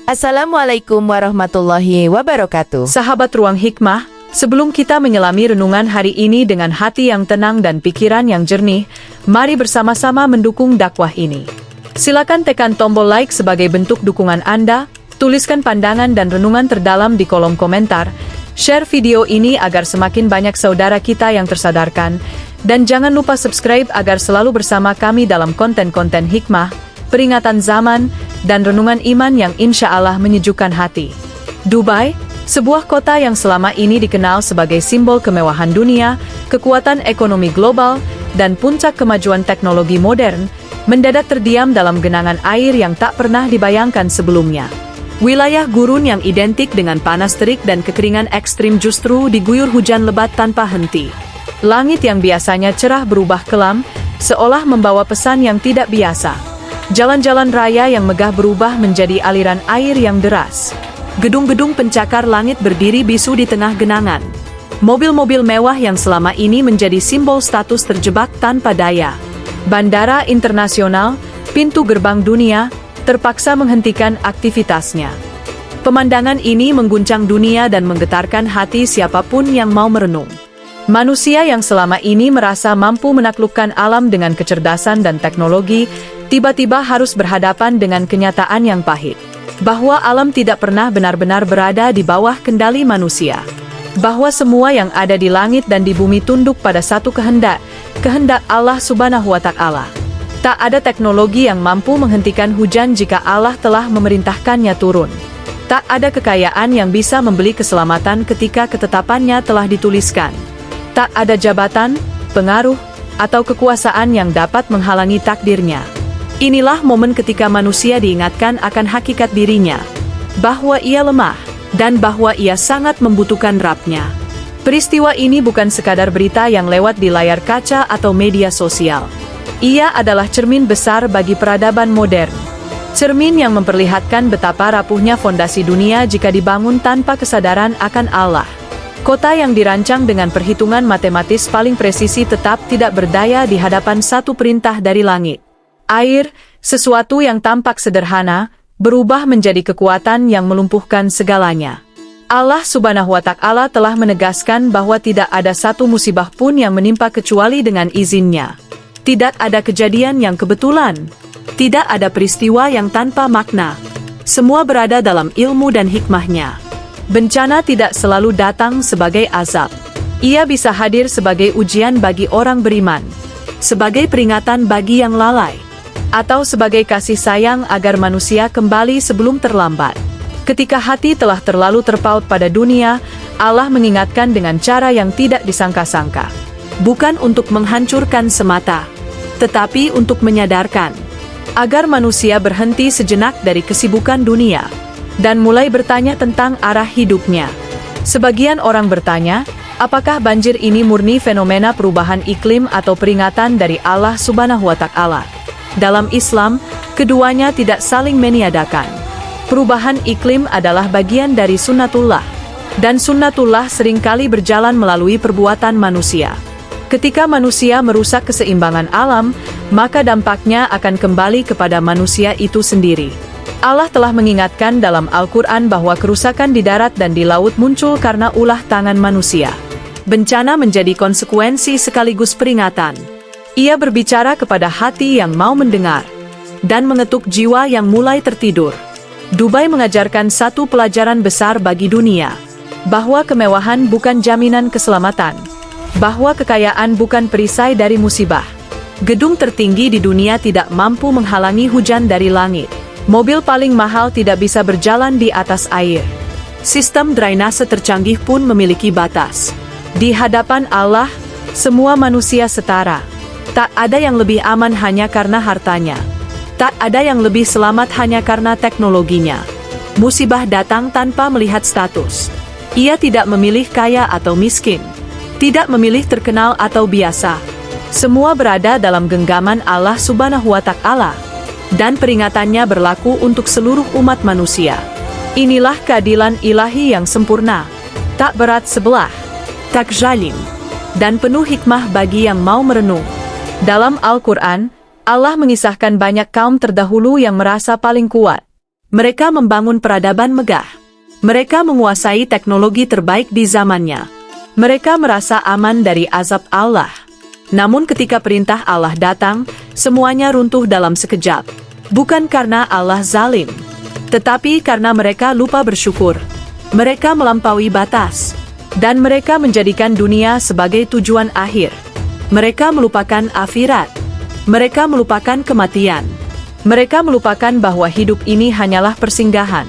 Assalamualaikum warahmatullahi wabarakatuh. Sahabat Ruang Hikmah, sebelum kita menyelami renungan hari ini dengan hati yang tenang dan pikiran yang jernih, mari bersama-sama mendukung dakwah ini. Silakan tekan tombol like sebagai bentuk dukungan Anda, tuliskan pandangan dan renungan terdalam di kolom komentar, share video ini agar semakin banyak saudara kita yang tersadarkan, dan jangan lupa subscribe agar selalu bersama kami dalam konten-konten hikmah, peringatan zaman, dan renungan iman yang insya Allah menyejukkan hati. Dubai, sebuah kota yang selama ini dikenal sebagai simbol kemewahan dunia, kekuatan ekonomi global, dan puncak kemajuan teknologi modern, mendadak terdiam dalam genangan air yang tak pernah dibayangkan sebelumnya. Wilayah gurun yang identik dengan panas terik dan kekeringan ekstrim justru diguyur hujan lebat tanpa henti. Langit yang biasanya cerah berubah kelam, seolah membawa pesan yang tidak biasa. Jalan-jalan raya yang megah berubah menjadi aliran air yang deras. Gedung-gedung pencakar langit berdiri bisu di tengah genangan. Mobil-mobil mewah yang selama ini menjadi simbol status terjebak tanpa daya. Bandara internasional, pintu gerbang dunia, terpaksa menghentikan aktivitasnya. Pemandangan ini mengguncang dunia dan menggetarkan hati siapapun yang mau merenung. Manusia yang selama ini merasa mampu menaklukkan alam dengan kecerdasan dan teknologi, tiba-tiba harus berhadapan dengan kenyataan yang pahit. Bahwa alam tidak pernah benar-benar berada di bawah kendali manusia. Bahwa semua yang ada di langit dan di bumi tunduk pada satu kehendak Allah Subhanahu wa Ta'ala. Tak ada teknologi yang mampu menghentikan hujan jika Allah telah memerintahkannya turun. Tak ada kekayaan yang bisa membeli keselamatan ketika ketetapannya telah dituliskan. Tak ada jabatan, pengaruh, atau kekuasaan yang dapat menghalangi takdirnya. Inilah momen ketika manusia diingatkan akan hakikat dirinya, bahwa ia lemah, dan bahwa ia sangat membutuhkan Rabb-Nya. Peristiwa ini bukan sekadar berita yang lewat di layar kaca atau media sosial. Ia adalah cermin besar bagi peradaban modern. Cermin yang memperlihatkan betapa rapuhnya fondasi dunia jika dibangun tanpa kesadaran akan Allah. Kota yang dirancang dengan perhitungan matematis paling presisi tetap tidak berdaya di hadapan satu perintah dari langit. Air, sesuatu yang tampak sederhana, berubah menjadi kekuatan yang melumpuhkan segalanya. Allah Subhanahu wa Ta'ala telah menegaskan bahwa tidak ada satu musibah pun yang menimpa kecuali dengan izinnya. Tidak ada kejadian yang kebetulan. Tidak ada peristiwa yang tanpa makna. Semua berada dalam ilmu dan hikmahnya. Bencana tidak selalu datang sebagai azab. Ia bisa hadir sebagai ujian bagi orang beriman, sebagai peringatan bagi yang lalai, atau sebagai kasih sayang agar manusia kembali sebelum terlambat. Ketika hati telah terlalu terpaut pada dunia, Allah mengingatkan dengan cara yang tidak disangka-sangka. Bukan untuk menghancurkan semata, tetapi untuk menyadarkan, agar manusia berhenti sejenak dari kesibukan dunia, dan mulai bertanya tentang arah hidupnya. Sebagian orang bertanya, apakah banjir ini murni fenomena perubahan iklim atau peringatan dari Allah Subhanahu wa Ta'ala? Dalam Islam, keduanya tidak saling meniadakan. Perubahan iklim adalah bagian dari sunnatullah, dan sunnatullah seringkali berjalan melalui perbuatan manusia. Ketika manusia merusak keseimbangan alam, maka dampaknya akan kembali kepada manusia itu sendiri. Allah telah mengingatkan dalam Al-Quran bahwa kerusakan di darat dan di laut muncul karena ulah tangan manusia. Bencana menjadi konsekuensi sekaligus peringatan. Ia berbicara kepada hati yang mau mendengar, dan mengetuk jiwa yang mulai tertidur. Dubai mengajarkan satu pelajaran besar bagi dunia, bahwa kemewahan bukan jaminan keselamatan, bahwa kekayaan bukan perisai dari musibah. Gedung tertinggi di dunia tidak mampu menghalangi hujan dari langit. Mobil paling mahal tidak bisa berjalan di atas air. Sistem drainase tercanggih pun memiliki batas. Di hadapan Allah, semua manusia setara. Tak ada yang lebih aman hanya karena hartanya. Tak ada yang lebih selamat hanya karena teknologinya. Musibah datang tanpa melihat status. Ia tidak memilih kaya atau miskin, tidak memilih terkenal atau biasa. Semua berada dalam genggaman Allah Subhanahu wa Ta'ala, dan peringatannya berlaku untuk seluruh umat manusia. Inilah keadilan ilahi yang sempurna, tak berat sebelah, tak zalim, dan penuh hikmah bagi yang mau merenung. Dalam Al-Quran, Allah mengisahkan banyak kaum terdahulu yang merasa paling kuat. Mereka membangun peradaban megah. Mereka menguasai teknologi terbaik di zamannya. Mereka merasa aman dari azab Allah. Namun ketika perintah Allah datang, semuanya runtuh dalam sekejap. Bukan karena Allah zalim, tetapi karena mereka lupa bersyukur. Mereka melampaui batas, dan mereka menjadikan dunia sebagai tujuan akhir. Mereka melupakan akhirat. Mereka melupakan kematian. Mereka melupakan bahwa hidup ini hanyalah persinggahan.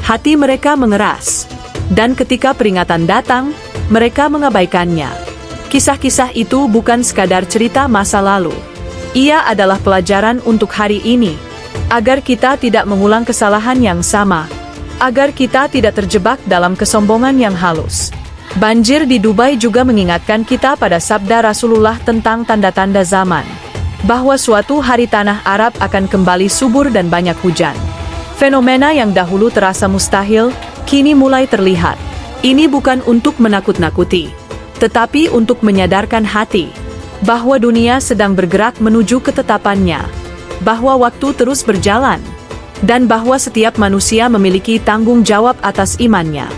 Hati mereka mengeras, dan ketika peringatan datang, mereka mengabaikannya. Kisah-kisah itu bukan sekadar cerita masa lalu. Ia adalah pelajaran untuk hari ini, agar kita tidak mengulang kesalahan yang sama, agar kita tidak terjebak dalam kesombongan yang halus. Banjir di Dubai juga mengingatkan kita pada sabda Rasulullah tentang tanda-tanda zaman, bahwa suatu hari tanah Arab akan kembali subur dan banyak hujan. Fenomena yang dahulu terasa mustahil, kini mulai terlihat. Ini bukan untuk menakut-nakuti, tetapi untuk menyadarkan hati, bahwa dunia sedang bergerak menuju ketetapannya, bahwa waktu terus berjalan, dan bahwa setiap manusia memiliki tanggung jawab atas imannya.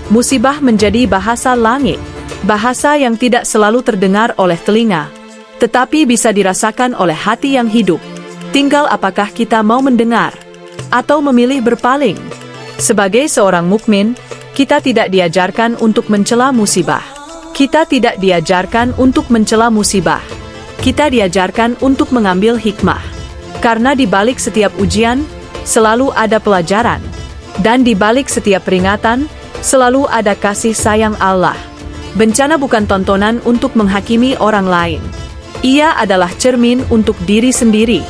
Musibah menjadi bahasa langit, bahasa yang tidak selalu terdengar oleh telinga, tetapi bisa dirasakan oleh hati yang hidup. Tinggal apakah kita mau mendengar, atau memilih berpaling. Sebagai seorang mukmin, kita tidak diajarkan untuk mencela musibah. Kita tidak diajarkan untuk mencela musibah. Kita diajarkan untuk mengambil hikmah. Karena di balik setiap ujian, selalu ada pelajaran. Dan di balik setiap peringatan, selalu ada kasih sayang Allah. Bencana bukan tontonan untuk menghakimi orang lain. Ia adalah cermin untuk diri sendiri.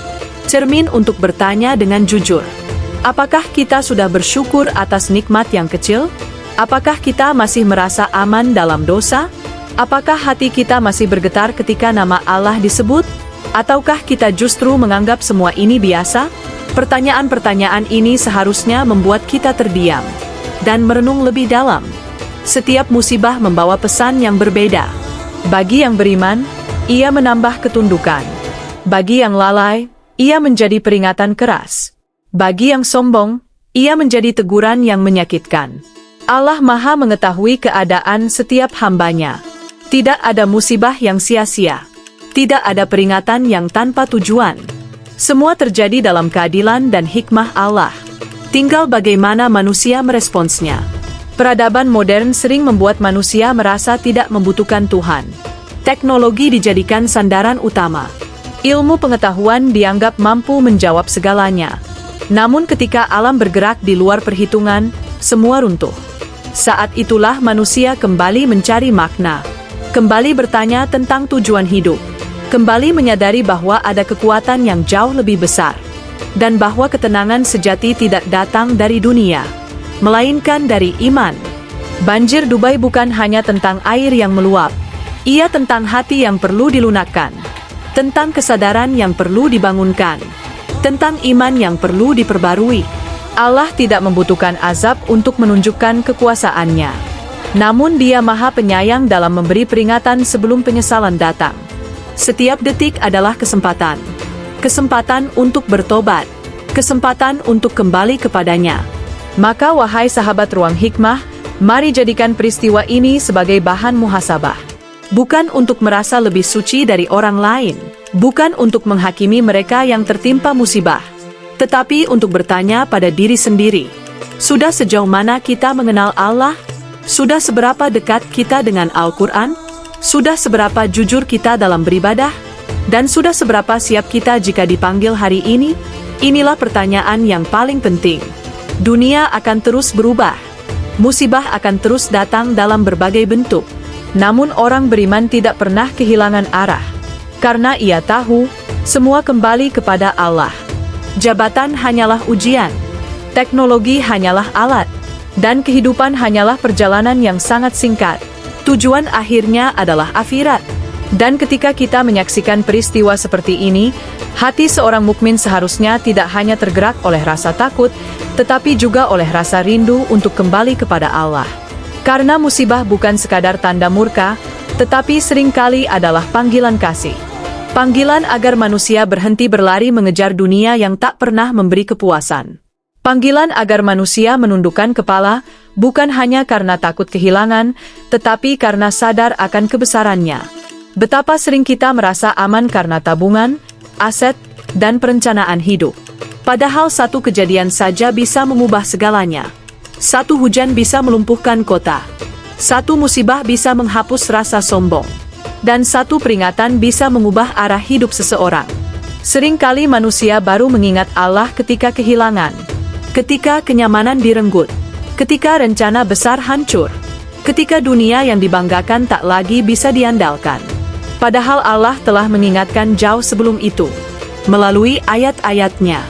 Cermin untuk bertanya dengan jujur. Apakah kita sudah bersyukur atas nikmat yang kecil? Apakah kita masih merasa aman dalam dosa? Apakah hati kita masih bergetar ketika nama Allah disebut? Ataukah kita justru menganggap semua ini biasa? Pertanyaan-pertanyaan ini seharusnya membuat kita terdiam dan merenung lebih dalam. Setiap musibah membawa pesan yang berbeda. Bagi yang beriman, ia menambah ketundukan. Bagi yang lalai, ia menjadi peringatan keras. Bagi yang sombong, ia menjadi teguran yang menyakitkan. Allah Maha mengetahui keadaan setiap hambanya. Tidak ada musibah yang sia-sia. Tidak ada peringatan yang tanpa tujuan. Semua terjadi dalam keadilan dan hikmah Allah. Tinggal bagaimana manusia meresponsnya. Peradaban modern sering membuat manusia merasa tidak membutuhkan Tuhan. Teknologi dijadikan sandaran utama. Ilmu pengetahuan dianggap mampu menjawab segalanya. Namun ketika alam bergerak di luar perhitungan, semua runtuh. Saat itulah manusia kembali mencari makna, kembali bertanya tentang tujuan hidup, kembali menyadari bahwa ada kekuatan yang jauh lebih besar, dan bahwa ketenangan sejati tidak datang dari dunia, melainkan dari iman. Banjir Dubai bukan hanya tentang air yang meluap, ia tentang hati yang perlu dilunakkan, tentang kesadaran yang perlu dibangunkan, tentang iman yang perlu diperbarui. Allah tidak membutuhkan azab untuk menunjukkan kekuasaannya. Namun Dia Maha Penyayang dalam memberi peringatan sebelum penyesalan datang. Setiap detik adalah kesempatan. Kesempatan untuk bertobat. Kesempatan untuk kembali kepadanya. Maka wahai sahabat Ruang Hikmah, mari jadikan peristiwa ini sebagai bahan muhasabah. Bukan untuk merasa lebih suci dari orang lain. Bukan untuk menghakimi mereka yang tertimpa musibah, tetapi untuk bertanya pada diri sendiri. Sudah sejauh mana kita mengenal Allah? Sudah seberapa dekat kita dengan Al-Quran? Sudah seberapa jujur kita dalam beribadah? Dan sudah seberapa siap kita jika dipanggil hari ini? Inilah pertanyaan yang paling penting. Dunia akan terus berubah. Musibah akan terus datang dalam berbagai bentuk. Namun orang beriman tidak pernah kehilangan arah. Karena ia tahu, semua kembali kepada Allah. Jabatan hanyalah ujian. Teknologi hanyalah alat. Dan kehidupan hanyalah perjalanan yang sangat singkat. Tujuan akhirnya adalah akhirat. Dan ketika kita menyaksikan peristiwa seperti ini, hati seorang mukmin seharusnya tidak hanya tergerak oleh rasa takut, tetapi juga oleh rasa rindu untuk kembali kepada Allah. Karena musibah bukan sekadar tanda murka, tetapi seringkali adalah panggilan kasih. Panggilan agar manusia berhenti berlari mengejar dunia yang tak pernah memberi kepuasan. Panggilan agar manusia menundukkan kepala, bukan hanya karena takut kehilangan, tetapi karena sadar akan kebesarannya. Betapa sering kita merasa aman karena tabungan, aset, dan perencanaan hidup. Padahal satu kejadian saja bisa mengubah segalanya. Satu hujan bisa melumpuhkan kota. Satu musibah bisa menghapus rasa sombong. Dan satu peringatan bisa mengubah arah hidup seseorang. Seringkali manusia baru mengingat Allah ketika kehilangan, ketika kenyamanan direnggut, ketika rencana besar hancur, ketika dunia yang dibanggakan tak lagi bisa diandalkan. Padahal Allah telah mengingatkan jauh sebelum itu, melalui ayat-ayatnya,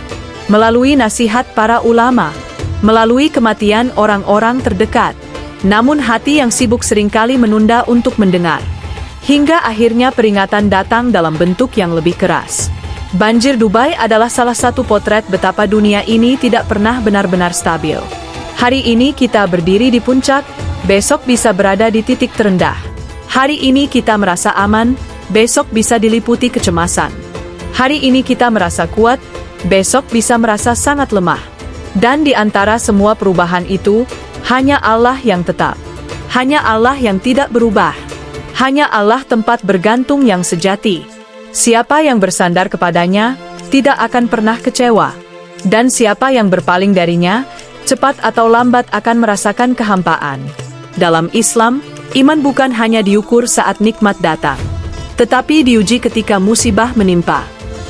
melalui nasihat para ulama, melalui kematian orang-orang terdekat. Namun hati yang sibuk seringkali menunda untuk mendengar. Hingga akhirnya peringatan datang dalam bentuk yang lebih keras. Banjir Dubai adalah salah satu potret betapa dunia ini tidak pernah benar-benar stabil. Hari ini kita berdiri di puncak, besok bisa berada di titik terendah. Hari ini kita merasa aman, besok bisa diliputi kecemasan. Hari ini kita merasa kuat, besok bisa merasa sangat lemah. Dan di antara semua perubahan itu, hanya Allah yang tetap. Hanya Allah yang tidak berubah. Hanya Allah tempat bergantung yang sejati. Siapa yang bersandar kepadanya, tidak akan pernah kecewa. Dan siapa yang berpaling darinya, cepat atau lambat akan merasakan kehampaan. Dalam Islam, iman bukan hanya diukur saat nikmat datang, tetapi diuji ketika musibah menimpa.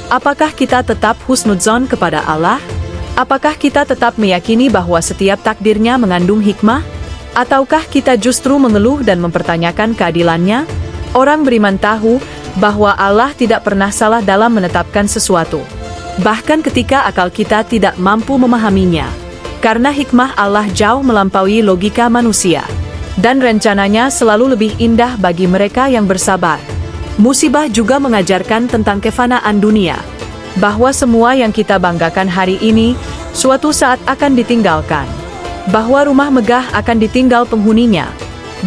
Apakah kita tetap husnudzon kepada Allah? Apakah kita tetap meyakini bahwa setiap takdirnya mengandung hikmah? Ataukah kita justru mengeluh dan mempertanyakan keadilannya? Orang beriman tahu bahwa Allah tidak pernah salah dalam menetapkan sesuatu, bahkan ketika akal kita tidak mampu memahaminya. Karena hikmah Allah jauh melampaui logika manusia, dan rencananya selalu lebih indah bagi mereka yang bersabar. Musibah juga mengajarkan tentang kefanaan dunia, bahwa semua yang kita banggakan hari ini, suatu saat akan ditinggalkan. Bahwa rumah megah akan ditinggal penghuninya,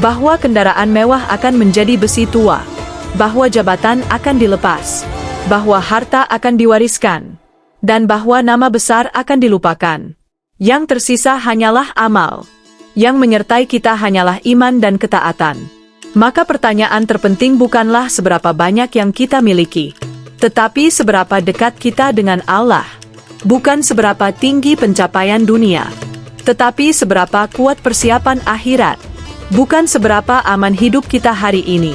bahwa kendaraan mewah akan menjadi besi tua, bahwa jabatan akan dilepas, bahwa harta akan diwariskan, dan bahwa nama besar akan dilupakan. Yang tersisa hanyalah amal. Yang menyertai kita hanyalah iman dan ketaatan. Maka pertanyaan terpenting bukanlah seberapa banyak yang kita miliki, tetapi seberapa dekat kita dengan Allah. Bukan seberapa tinggi pencapaian dunia, tetapi seberapa kuat persiapan akhirat. Bukan seberapa aman hidup kita hari ini,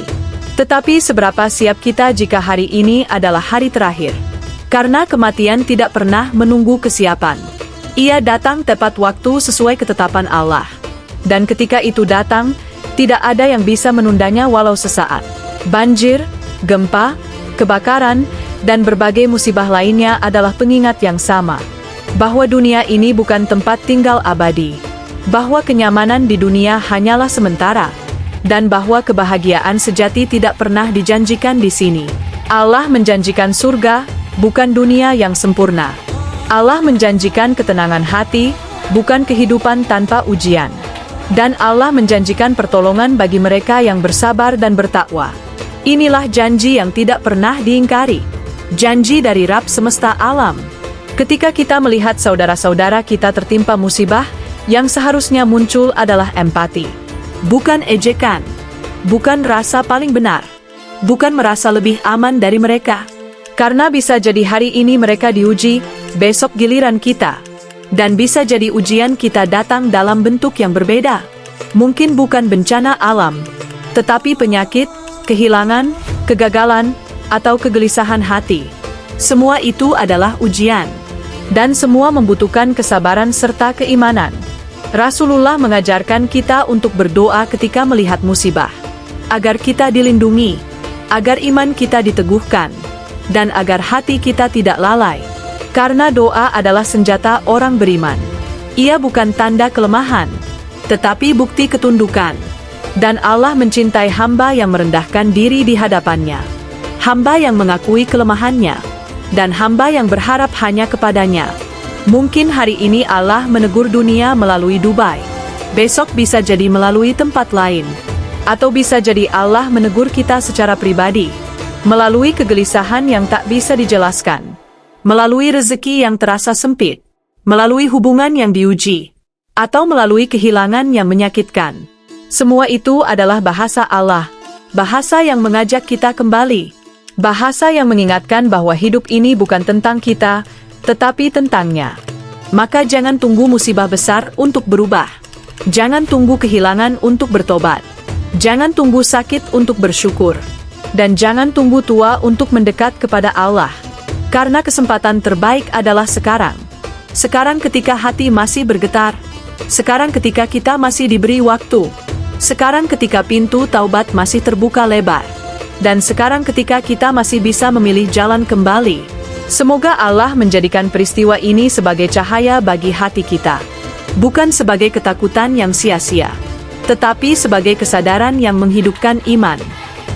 tetapi seberapa siap kita jika hari ini adalah hari terakhir. Karena kematian tidak pernah menunggu kesiapan. Ia datang tepat waktu sesuai ketetapan Allah. Dan ketika itu datang, tidak ada yang bisa menundanya walau sesaat. Banjir, gempa, kebakaran, dan berbagai musibah lainnya adalah pengingat yang sama. Bahwa dunia ini bukan tempat tinggal abadi, bahwa kenyamanan di dunia hanyalah sementara, dan bahwa kebahagiaan sejati tidak pernah dijanjikan di sini. Allah menjanjikan surga, bukan dunia yang sempurna. Allah menjanjikan ketenangan hati, bukan kehidupan tanpa ujian. Dan Allah menjanjikan pertolongan bagi mereka yang bersabar dan bertakwa. Inilah janji yang tidak pernah diingkari. Janji dari Rabb semesta alam. Ketika kita melihat saudara-saudara kita tertimpa musibah, yang seharusnya muncul adalah empati. Bukan ejekan. Bukan rasa paling benar. Bukan merasa lebih aman dari mereka. Karena bisa jadi hari ini mereka diuji, besok giliran kita. Dan bisa jadi ujian kita datang dalam bentuk yang berbeda. Mungkin bukan bencana alam, tetapi penyakit, kehilangan, kegagalan, atau kegelisahan hati. Semua itu adalah ujian. Dan semua membutuhkan kesabaran serta keimanan. Rasulullah mengajarkan kita untuk berdoa ketika melihat musibah, agar kita dilindungi, agar iman kita diteguhkan, dan agar hati kita tidak lalai. Karena doa adalah senjata orang beriman. Ia bukan tanda kelemahan, tetapi bukti ketundukan. Dan Allah mencintai hamba yang merendahkan diri di hadapannya, hamba yang mengakui kelemahannya, dan hamba yang berharap hanya kepadanya. Mungkin hari ini Allah menegur dunia melalui Dubai, besok bisa jadi melalui tempat lain, atau bisa jadi Allah menegur kita secara pribadi, melalui kegelisahan yang tak bisa dijelaskan, melalui rezeki yang terasa sempit, melalui hubungan yang diuji, atau melalui kehilangan yang menyakitkan. Semua itu adalah bahasa Allah, bahasa yang mengajak kita kembali, bahasa yang mengingatkan bahwa hidup ini bukan tentang kita, tetapi tentangnya. Maka jangan tunggu musibah besar untuk berubah. Jangan tunggu kehilangan untuk bertobat. Jangan tunggu sakit untuk bersyukur. Dan jangan tunggu tua untuk mendekat kepada Allah. Karena kesempatan terbaik adalah sekarang. Sekarang ketika hati masih bergetar. Sekarang ketika kita masih diberi waktu. Sekarang ketika pintu taubat masih terbuka lebar. Dan sekarang ketika kita masih bisa memilih jalan kembali. Semoga Allah menjadikan peristiwa ini sebagai cahaya bagi hati kita. Bukan sebagai ketakutan yang sia-sia, tetapi sebagai kesadaran yang menghidupkan iman.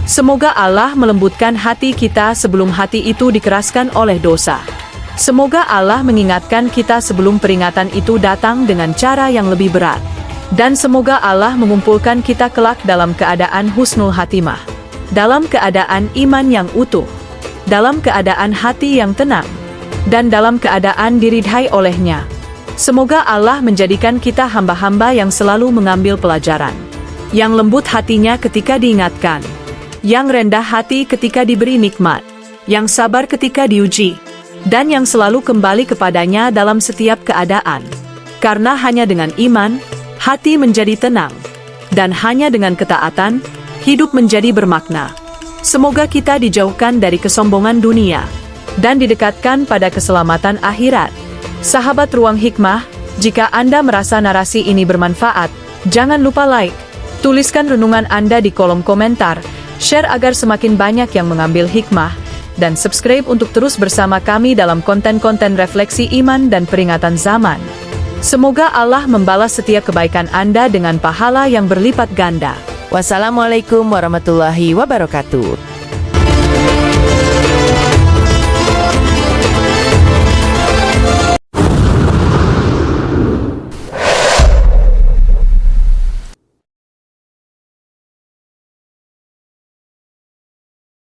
Semoga Allah melembutkan hati kita sebelum hati itu dikeraskan oleh dosa. Semoga Allah mengingatkan kita sebelum peringatan itu datang dengan cara yang lebih berat. Dan semoga Allah mengumpulkan kita kelak dalam keadaan husnul hatimah, dalam keadaan iman yang utuh, dalam keadaan hati yang tenang, dan dalam keadaan diridhai olehnya. Semoga Allah menjadikan kita hamba-hamba yang selalu mengambil pelajaran, yang lembut hatinya ketika diingatkan, yang rendah hati ketika diberi nikmat, yang sabar ketika diuji, dan yang selalu kembali kepadanya dalam setiap keadaan. Karena hanya dengan iman, hati menjadi tenang, dan hanya dengan ketaatan, hidup menjadi bermakna. Semoga kita dijauhkan dari kesombongan dunia, dan didekatkan pada keselamatan akhirat. Sahabat Ruang Hikmah, jika Anda merasa narasi ini bermanfaat, jangan lupa like, tuliskan renungan Anda di kolom komentar, share agar semakin banyak yang mengambil hikmah, dan subscribe untuk terus bersama kami dalam konten-konten refleksi iman dan peringatan zaman. Semoga Allah membalas setiap kebaikan Anda dengan pahala yang berlipat ganda. Wassalamualaikum warahmatullahi wabarakatuh.